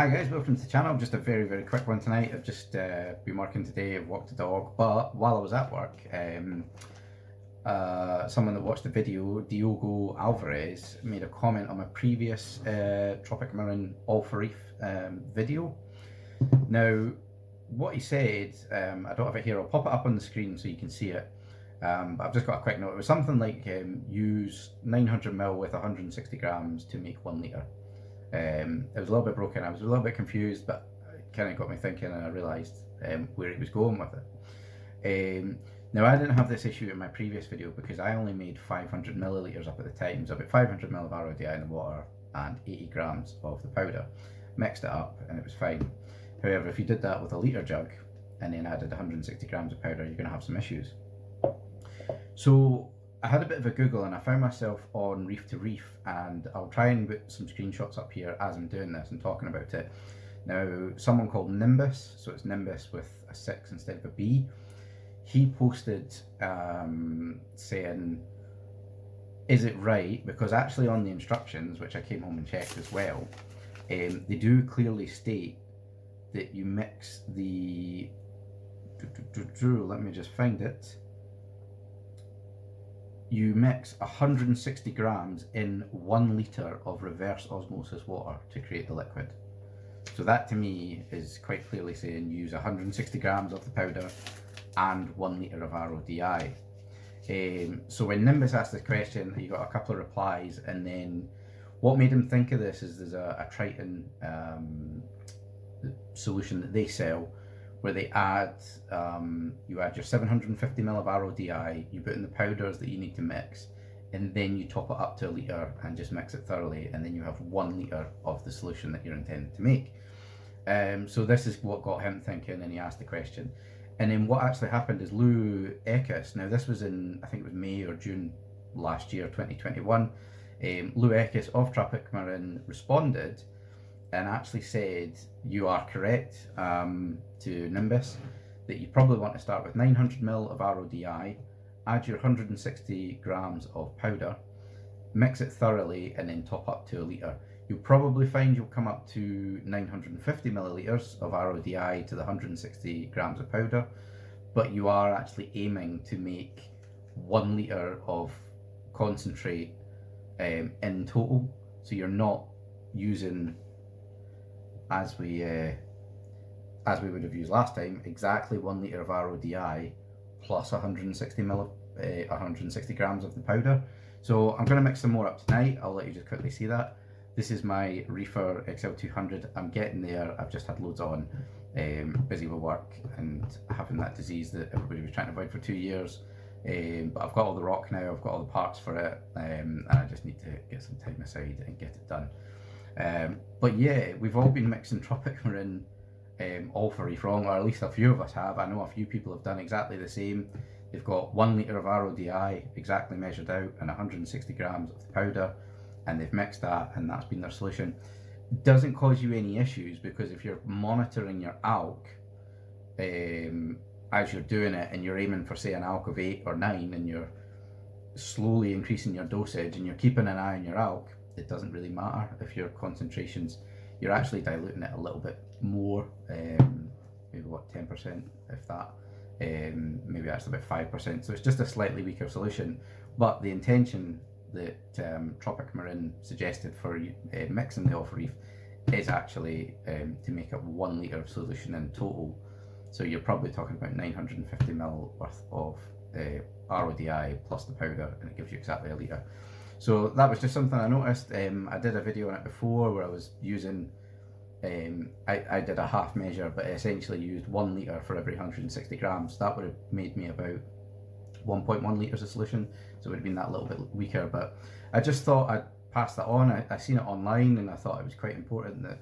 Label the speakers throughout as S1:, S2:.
S1: Hi guys, welcome to the channel. Just a very quick one tonight. I've just been working today, I've walked the dog, but while I was at work, someone that watched the video, Diogo Alvarez, made a comment on my previous Tropic Marin all for Reef video. Now, what he said, I don't have it here, I'll pop it up on the screen so you can see it. But I've just got a quick note. It was something like use 900ml with 160 grams to make 1 litre. It was a little bit broken, I was a little bit confused, but it kind of got me thinking and I realised where he was going with it. Now I didn't have this issue in my previous video because I only made 500 millilitres up at the time, so about 500 ml of RODI in the water and 80 grams of the powder. Mixed it up and it was fine. However, if you did that with a litre jug and then added 160 grams of powder, you're going to have some issues. So I had a bit of a Google and I found myself on Reef to Reef, and I'll try and put some screenshots up here as I'm doing this and talking about it. Now, someone called Nimbus, so it's Nimbus with a 6 instead of a B, he posted saying, is it right? Because actually on the instructions, which I came home and checked as well, they do clearly state that you mix the, let me just find it, you mix 160 grams in 1 litre of reverse osmosis water to create the liquid. So that to me is quite clearly saying use 160 grams of the powder and 1 litre of RODI. So when Nimbus asked this question, he got a couple of replies, and then what made him think of this is there's a Triton solution that they sell where they add, you add your 750ml of RODI, you put in the powders that you need to mix, and then you top it up to a litre and just mix it thoroughly, and then you have 1 litre of the solution that you're intended to make. So this is what got him thinking, and he asked the question. And then what actually happened is Lou Eckes, now this was in, I think it was May or June last year, 2021, Lou Eckes of Tropic Marin responded and actually said, you are correct, to Nimbus, that you probably want to start with 900ml of RODI, add your 160 grams of powder, mix it thoroughly, and then top up to a litre. You'll probably find you'll come up to 950 millilitres of RODI to the 160 grams of powder, but you are actually aiming to make 1 litre of concentrate in total. So you're not using, as we would have used last time, exactly 1 litre of RODI plus 160 grams of the powder. So I'm going to mix some more up tonight. I'll let you just quickly see that. This is my Reefer XL200. I'm getting there. I've just had loads on, busy with work and having that disease that everybody was trying to avoid for 2 years. But I've got all the rock now, I've got all the parts for it, and I just need to get some time aside and get it done. But yeah, we've all been mixing Tropic Marin all for Reef wrong, or at least a few of us have. I know a few people have done exactly the same. They've got 1 litre of RODI exactly measured out and 160 grams of the powder, and they've mixed that, and that's been their solution. It doesn't cause you any issues, because if you're monitoring your alk as you're doing it, and you're aiming for say an alk of 8 or 9, and you're slowly increasing your dosage and you're keeping an eye on your alk, it doesn't really matter if your concentrations, you're actually diluting it a little bit more, maybe what, 10%, if that, maybe actually about 5%, so it's just a slightly weaker solution. But the intention that Tropic Marin suggested for mixing the off reef is actually to make up 1 litre of solution in total. So you're probably talking about 950ml worth of RODI plus the powder, and it gives you exactly a litre. So that was just something I noticed. I did a video on it before where I was using, I did a half measure, but I essentially used 1 litre for every 160 grams. That would have made me about 1.1 litres of solution, so it would have been that little bit weaker. But I just thought I'd pass that on. I seen it online and I thought it was quite important that,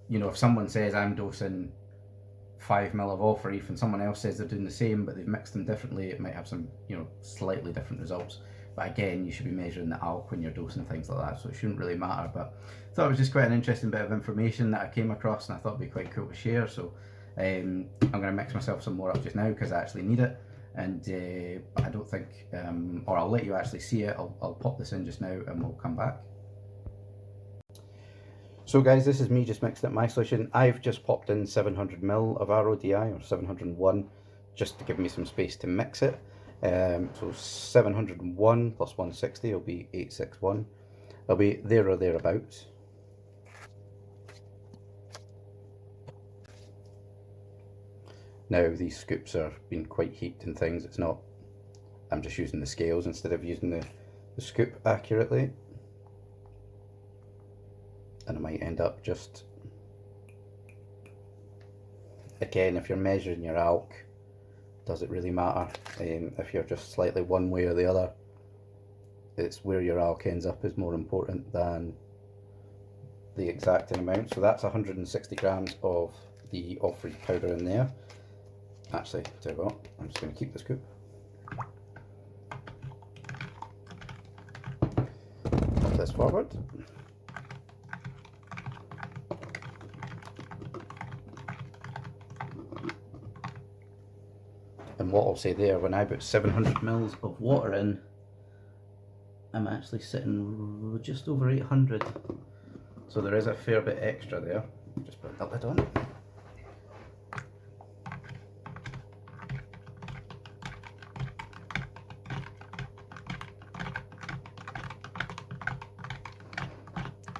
S1: you know, if someone says I'm dosing 5ml of all for Reef and someone else says they're doing the same but they've mixed them differently, it might have some, you know, slightly different results. But again, you should be measuring the alk when you're dosing things like that, so it shouldn't really matter. But I thought it was just quite an interesting bit of information that I came across, and I thought it'd be quite cool to share. So I'm going to mix myself some more up just now because I actually need it, and I don't think, or I'll let you actually see it. I'll pop this in just now and we'll come back. So guys, this is me just mixing up my solution. I've just popped in 700ml of RODI, or 701, just to give me some space to mix it. So 701 plus 160 will be 861. It'll be there or thereabouts. Now these scoops are being quite heated and things. It's not, I'm just using the scales instead of using the scoop accurately. And I might end up just, again, if you're measuring your alk, does it really matter? If you're just slightly one way or the other, it's where your alk ends up is more important than the exact amount. So that's 160 grams of the off-reef powder in there. Actually, tell you what, I'm just going to keep the scoop. Pop this forward. And what I'll say there, when I put 700 mils of water in, I'm actually sitting just over 800. So there is a fair bit extra there. Just put that lid on.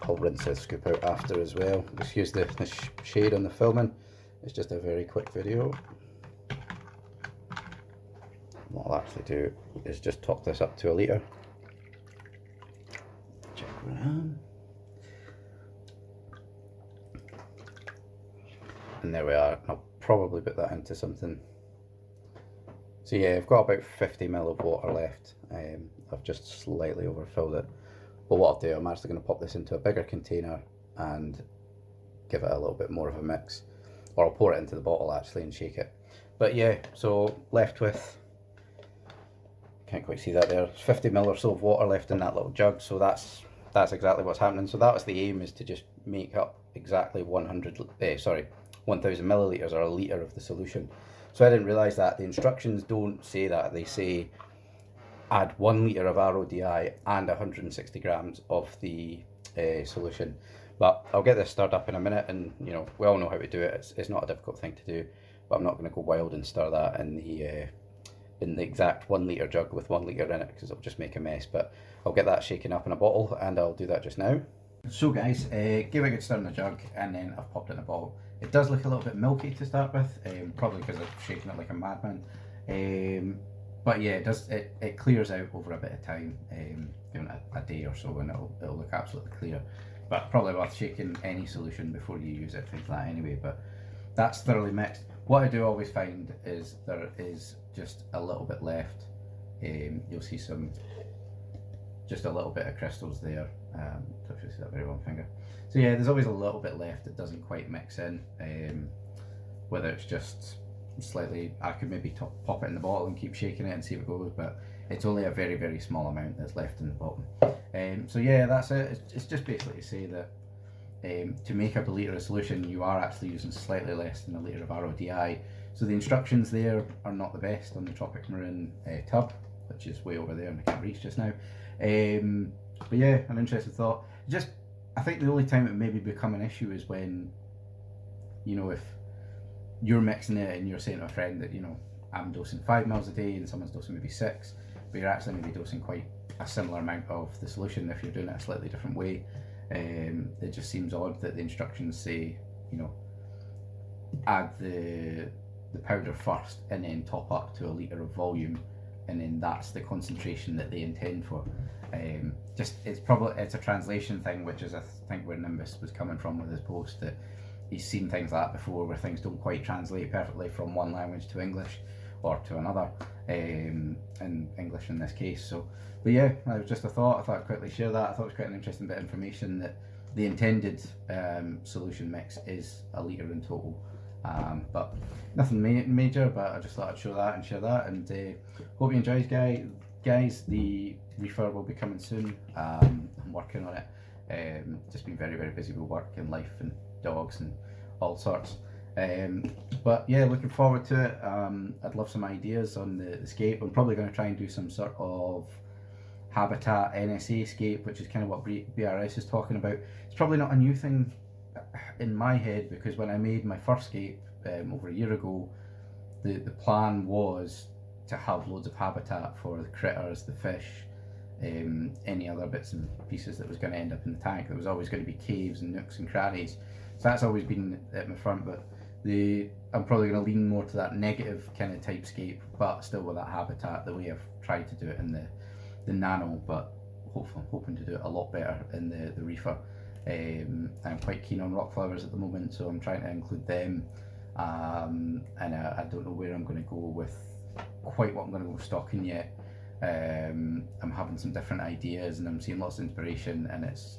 S1: I'll rinse this scoop out after as well. Excuse the shade on the filming. It's just a very quick video. What I'll actually do is just top this up to a litre. Check where I am. And there we are. I'll probably put that into something. So yeah, I've got about 50 ml of water left. I've just slightly overfilled it. But what I'll do, I'm actually going to pop this into a bigger container and give it a little bit more of a mix. Or I'll pour it into the bottle actually and shake it. But yeah, so left with, can't quite see that there, 50 ml or so of water left in that little jug. So that's exactly what's happening. So that was the aim, is to just make up exactly 1000 millilitres, or a litre of the solution. So I didn't realise that. The instructions don't say that. They say add 1 litre of RODI and 160 grams of the solution. But I'll get this stirred up in a minute, and you know, we all know how to do it. It's not a difficult thing to do, but I'm not going to go wild and stir that in the exact 1 litre jug with 1 litre in it, because it'll just make a mess. But I'll get that shaken up in a bottle, and I'll do that just now. So guys, give it a good stir in the jug, and then I've popped it in a bottle. It does look a little bit milky to start with, probably because I've shaken it like a madman. But yeah, it clears out over a bit of time, give it a day or so, and it'll look absolutely clear. But probably worth shaking any solution before you use it, things like that anyway. But that's thoroughly mixed. What I do always find is there is just a little bit left. You'll see just a little bit of crystals there. So if you see that very one finger. So yeah, there's always a little bit left that doesn't quite mix in. Whether it's just slightly, I could maybe pop it in the bottle and keep shaking it and see if it goes, but it's only a very, very small amount that's left in the bottom. So yeah, that's it. It's just basically to say that to make up a litre of solution, you are actually using slightly less than a litre of RODI. So the instructions there are not the best on the Tropic Marin tub, which is way over there and I can't reach just now. But yeah, an interesting thought. I think the only time it maybe become an issue is when, you know, if you're mixing it and you're saying to a friend that, you know, I'm dosing 5 mils a day and someone's dosing maybe 6, but you're actually maybe dosing quite a similar amount of the solution if you're doing it a slightly different way. It just seems odd that the instructions say, you know, add the powder first and then top up to a litre of volume, and then that's the concentration that they intend for. It's a translation thing, which is I think where Nimbus was coming from with his post, that he's seen things like that before where things don't quite translate perfectly from one language to English or to another, in English in this case. So, but yeah, that was just a thought. I thought I'd quickly share that. I thought it was quite an interesting bit of information that the intended solution mix is a litre in total. But nothing major, but I just thought I'd show that and share that, and hope you enjoyed, guys. The refurb will be coming soon. I'm working on it. Just been very, very busy with work and life and dogs and all sorts. But yeah, looking forward to it. I'd love some ideas on the scape. I'm probably going to try and do some sort of habitat NSA scape, which is kind of what BRS is talking about. It's probably not a new thing in my head, because when I made my first scape over a year ago, the plan was to have loads of habitat for the critters, the fish, any other bits and pieces that was going to end up in the tank. There was always going to be caves and nooks and crannies, so that's always been at my front. But I'm probably going to lean more to that negative kind of typescape, but still with that habitat, the way I've tried to do it in the nano, but hopefully I'm hoping to do it a lot better in the reefer. I'm quite keen on rock flowers at the moment, so I'm trying to include them, and I don't know where I'm going to go with quite what I'm going to go stocking yet. I'm having some different ideas, and I'm seeing lots of inspiration, and it's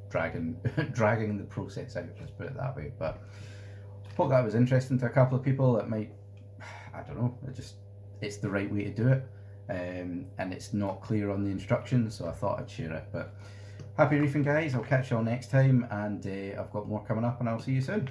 S1: dragging the process out, let's put it that way. But hope that was interesting to a couple of people. It might, I don't know, it's the right way to do it, and it's not clear on the instructions, so I thought I'd share it. But happy reefing, guys. I'll catch you all next time, and I've got more coming up, and I'll see you soon.